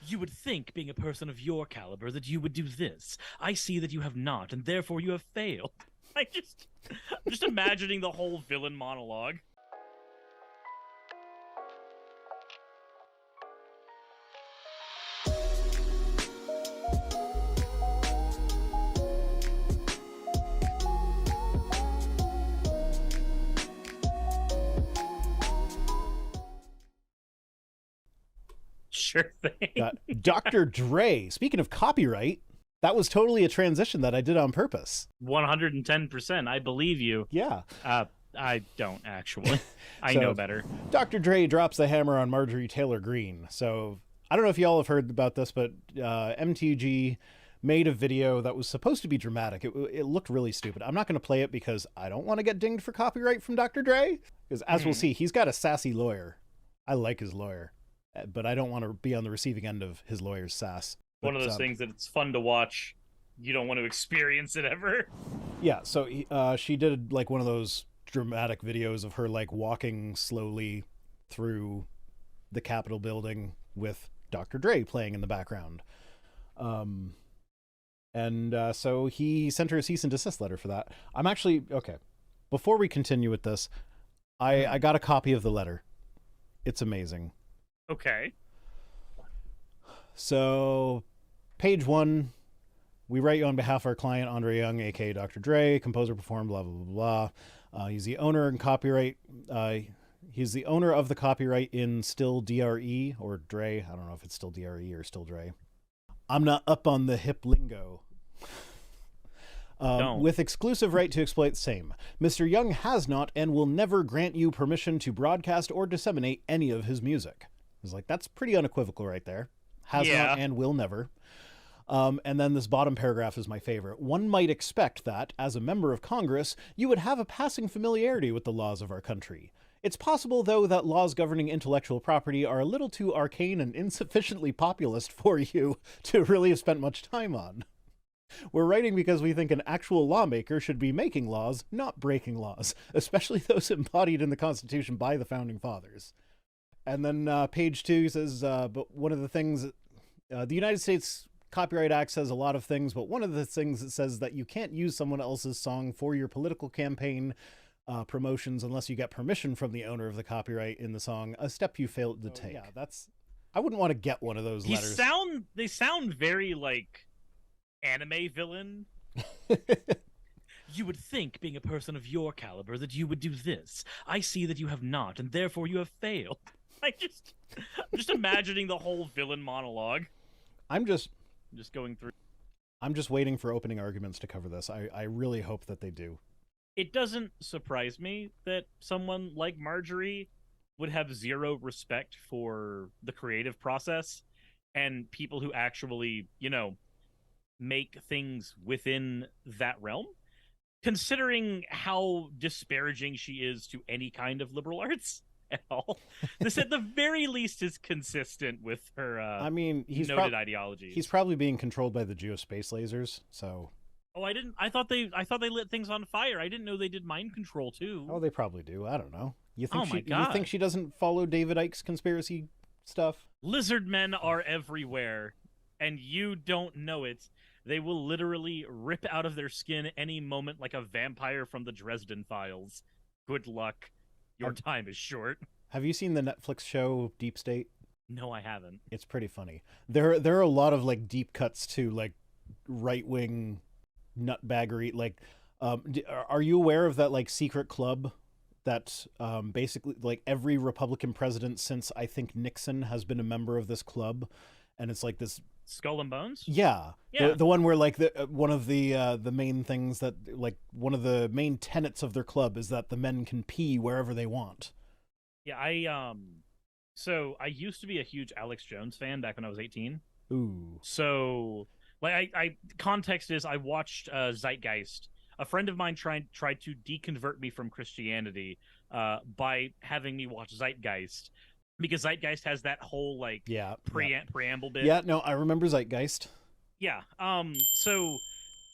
You would think, being a person of your caliber, that you would do this. I see that you have not, and therefore you have failed. I'm just imagining the whole villain monologue. Sure thing. Got Dr. Dre. Speaking of copyright, that was totally a transition that I did on purpose. 110%. I believe you. Yeah. I don't actually. I know better. Dr. Dre drops the hammer on Marjorie Taylor Greene. So I don't know if y'all have heard about this, but MTG made a video that was supposed to be dramatic. It looked really stupid. I'm not going to play it because I don't want to get dinged for copyright from Dr. Dre. Because as we'll see, he's got a sassy lawyer. I like his lawyer, but I don't want to be on the receiving end of his lawyer's sass. One of those things that it's fun to watch. You don't want to experience it ever. Yeah, so she did like one of those dramatic videos of her like walking slowly through the Capitol building with Dr. Dre playing in the background. So he sent her a cease and desist letter for that. I'm actually, okay, before we continue with this, I got a copy of the letter. It's amazing. Okay. So, page 1, we write you on behalf of our client, Andre Young, aka Dr. Dre, composer, performer, blah, blah, blah, blah. He's the owner and copyright. He's the owner of the copyright in Still DRE, or Dre. I don't know if it's Still DRE or Still Dre. I'm not up on the hip lingo. With exclusive right to exploit same. Mr. Young has not and will never grant you permission to broadcast or disseminate any of his music. I was like, that's pretty unequivocal right there. Has not and will never. And then this bottom paragraph is my favorite. One might expect that, as a member of Congress, you would have a passing familiarity with the laws of our country. It's possible, though, that laws governing intellectual property are a little too arcane and insufficiently populist for you to really have spent much time on. We're writing because we think an actual lawmaker should be making laws, not breaking laws, especially those embodied in the Constitution by the Founding Fathers. And then page 2 says, but one of the things, the United States Copyright Act says a lot of things, but one of the things it says that you can't use someone else's song for your political campaign promotions unless you get permission from the owner of the copyright in the song, a step you failed to take. Yeah, I wouldn't want to get one of those letters. They sound very like anime villain. You would think, being a person of your caliber, that you would do this. I see that you have not, and therefore you have failed. I'm just imagining the whole villain monologue. I'm just going through. I'm just waiting for opening arguments to cover this. I really hope that they do. It doesn't surprise me that someone like Marjorie would have zero respect for the creative process and people who actually, make things within that realm, considering how disparaging she is to any kind of liberal arts at all. This at the very least is consistent with her he's noted ideologies. He's probably being controlled by the geospace lasers, so I thought they lit things on fire. I didn't know they did mind control too. Oh, they probably do. I don't know. You think God. You think she doesn't follow David Icke's conspiracy stuff? Lizard men are everywhere, and you don't know it. They will literally rip out of their skin any moment like a vampire from the Dresden Files. Good luck. Your time is short. Have you seen the Netflix show Deep State? No, I haven't. It's pretty funny. There are a lot of like deep cuts to like right-wing nutbaggery. Like, are you aware of that like secret club that basically like every Republican president since I think Nixon has been a member of this club, and it's like this Skull and Bones? Yeah. The one where like one of the main things that like one of the main tenets of their club is that the men can pee wherever they want. Yeah, so I used to be a huge Alex Jones fan back when I was 18. Ooh. So like I context is I watched Zeitgeist. A friend of mine tried to deconvert me from Christianity by having me watch Zeitgeist. Because Zeitgeist has that whole like preamble bit. Yeah, no, I remember Zeitgeist. Yeah.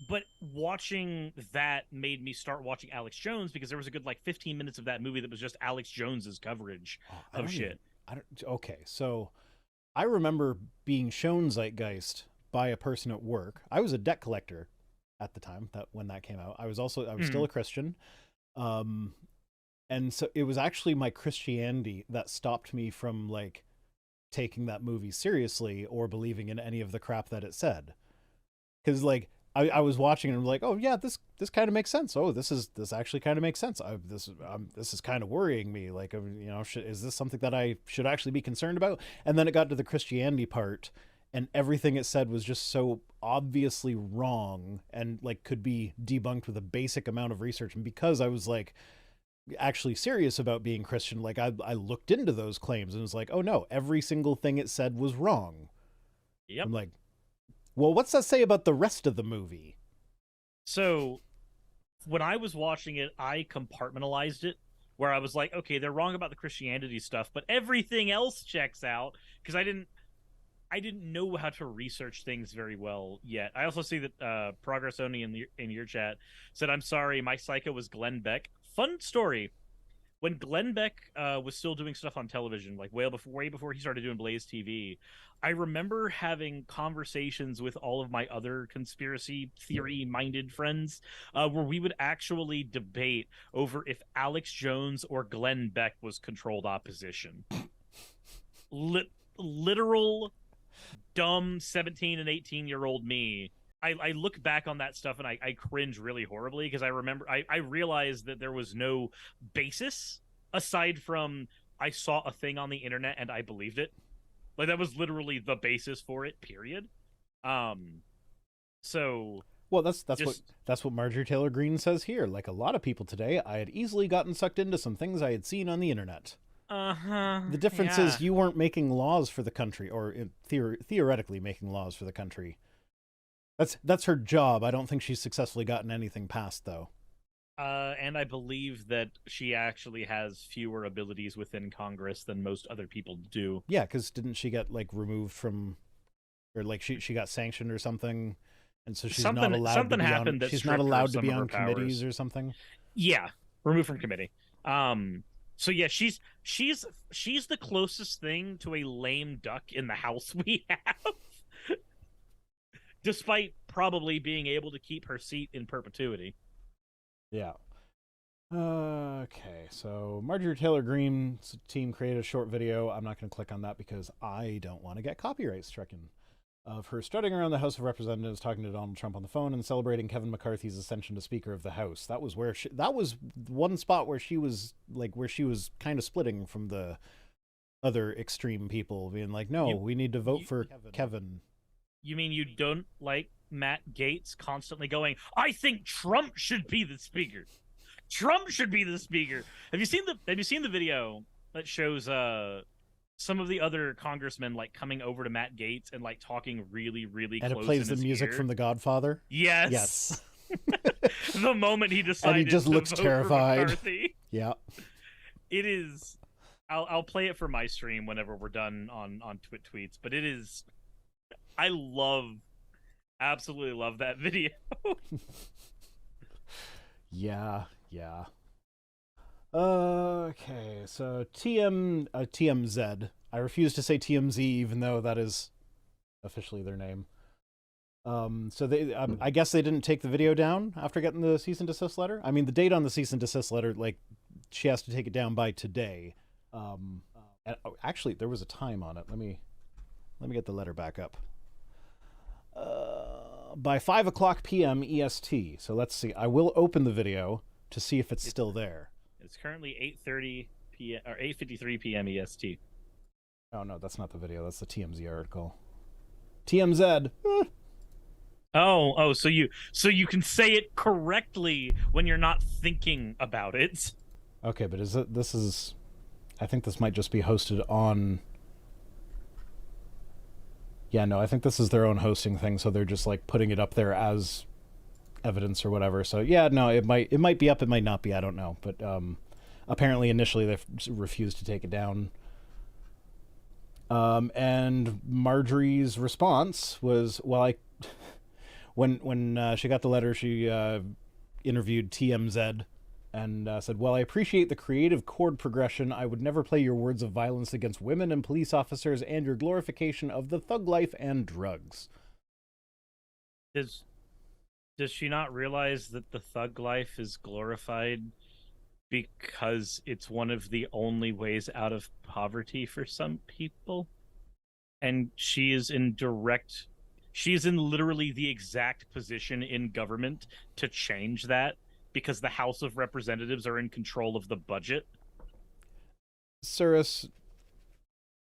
But watching that made me start watching Alex Jones because there was a good like 15 minutes of that movie that was just Alex Jones's coverage of shit. Okay, so I remember being shown Zeitgeist by a person at work. I was a debt collector at the time that when that came out. I was still a Christian. And so it was actually my Christianity that stopped me from like taking that movie seriously or believing in any of the crap that it said. Because like I was watching and I'm like, oh yeah, this kind of makes sense. Oh, this actually kind of makes sense. This is kind of worrying me. Like, you know, is this something that I should actually be concerned about? And then it got to the Christianity part, and everything it said was just so obviously wrong and like could be debunked with a basic amount of research. And because I was like actually serious about being Christian, like I looked into those claims and was like, oh no, every single thing it said was wrong. Yep. I'm like, well, what's that say about the rest of the movie? So when I was watching it, I compartmentalized it where I was like, okay, they're wrong about the Christianity stuff, but everything else checks out, because I didn't know how to research things very well yet. I also see that Progress Only in your chat said, I'm sorry, my psycho was Glenn Beck. Fun story. When Glenn Beck was still doing stuff on television, like way before he started doing Blaze TV, I remember having conversations with all of my other conspiracy theory-minded friends where we would actually debate over if Alex Jones or Glenn Beck was controlled opposition. Literal dumb 17 and 18-year-old me. I look back on that stuff and I cringe really horribly, because I remember I realized that there was no basis aside from I saw a thing on the internet and I believed it. Like, that was literally the basis for it, period. So well, that's what Marjorie Taylor Greene says here. Like a lot of people today, I had easily gotten sucked into some things I had seen on the internet. The difference is you weren't making laws for the country, or theoretically making laws for the country. That's her job. I don't think she's successfully gotten anything passed, though. And I believe that she actually has fewer abilities within Congress than most other people do. Yeah, because didn't she get like removed from, or like she got sanctioned or something, and so she's not allowed. Something to be happened. She's not allowed to be on committees or something. Yeah, removed from committee. So yeah, she's the closest thing to a lame duck in the House we have. Despite probably being able to keep her seat in perpetuity. Yeah. Okay, so Marjorie Taylor Greene's team created a short video. I'm not going to click on that because I don't want to get copyright stricken. Of her strutting around the House of Representatives, talking to Donald Trump on the phone, and celebrating Kevin McCarthy's ascension to Speaker of the House. That was one spot where she was kind of splitting from the other extreme people, being like, no, we need to vote for Kevin. You mean you don't like Matt Gaetz constantly going, I think Trump should be the speaker. Trump should be the speaker. Have you seen the video that shows some of the other congressmen like coming over to Matt Gaetz and like talking really, really close? And it plays the music from The Godfather? Yes. Yes. The moment he decided, and he just looks terrified. Yeah. It is. I'll play it for my stream whenever we're done on Twit Tweets, but it is. I absolutely love that video. Yeah. Okay, so TMZ. I refuse to say TMZ, even though that is officially their name. So they, I guess they didn't take the video down after getting the cease and desist letter. I mean, the date on the cease and desist letter, like, she has to take it down by today. And, actually, there was a time on it. Let me get the letter back up. By 5:00 p.m. EST. So let's see. I will open the video to see if it's still there. It's currently 8:30 p.m. or 8:53 p.m. EST. Oh no, that's not the video. That's the TMZ article. TMZ. Oh, so you can say it correctly when you're not thinking about it. Okay, but this is I think this might just be hosted on. Yeah, no, I think this is their own hosting thing, so they're just like putting it up there as evidence or whatever. So yeah, no, it might be up, it might not be, I don't know. But apparently initially they refused to take it down. And Marjorie's response was, well, when she got the letter, she interviewed TMZ, and said, "While I appreciate the creative chord progression, I would never play your words of violence against women and police officers and your glorification of the thug life and drugs." Does she not realize that the thug life is glorified because it's one of the only ways out of poverty for some people? And she is in literally the exact position in government to change that because the House of Representatives are in control of the budget. Suris,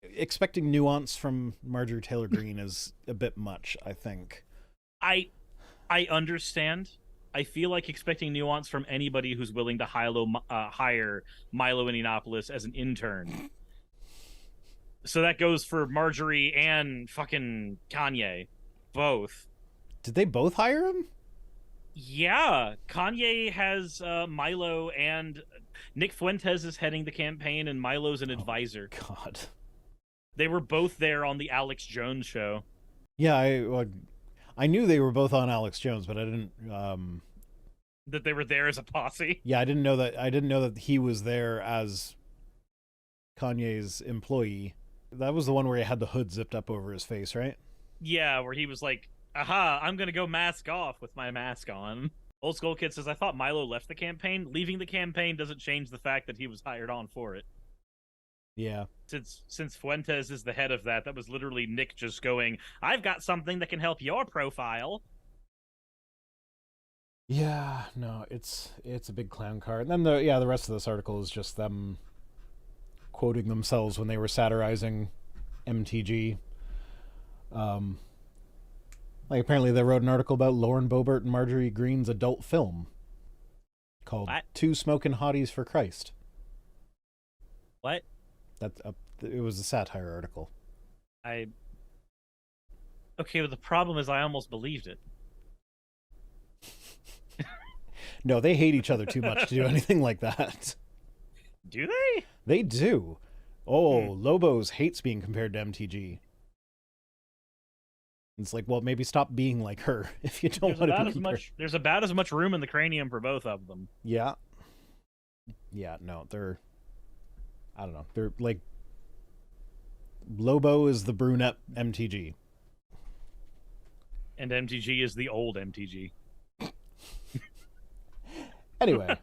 expecting nuance from Marjorie Taylor Greene is a bit much, I think. I understand. I feel like expecting nuance from anybody who's willing to hire Milo Yiannopoulos as an intern. So that goes for Marjorie and fucking Kanye. Both. Did they both hire him? Yeah. Kanye has Milo, and Nick Fuentes is heading the campaign, and Milo's an advisor. God. They were both there on the Alex Jones show. Yeah, I knew they were both on Alex Jones, but I didn't that they were there as a posse. Yeah, I didn't know that he was there as Kanye's employee. That was the one where he had the hood zipped up over his face, right? Yeah, where he was like, "Aha, I'm gonna go mask off with my mask on." Old Skull Kid says, "I thought Milo left the campaign. Leaving the campaign doesn't change the fact that he was hired on for it." Yeah. Since Fuentes is the head of that was literally Nick just going, "I've got something that can help your profile." Yeah, no, it's a big clown car. And then the rest of this article is just them quoting themselves when they were satirizing MTG. Like apparently they wrote an article about Lauren Boebert and Marjorie Greene's adult film called Two Smokin' Hotties for Christ. What? It was a satire article. Okay, but the problem is I almost believed it. No, they hate each other too much to do anything like that. Do they? They do. Oh, Lobos hates being compared to MTG. It's like, well, maybe stop being like her if you don't want to be compared. There's about as much room in the cranium for both of them. Yeah. Yeah, no, I don't know. They're like, Lobo is the brunette MTG. And MTG is the old MTG. Anyway,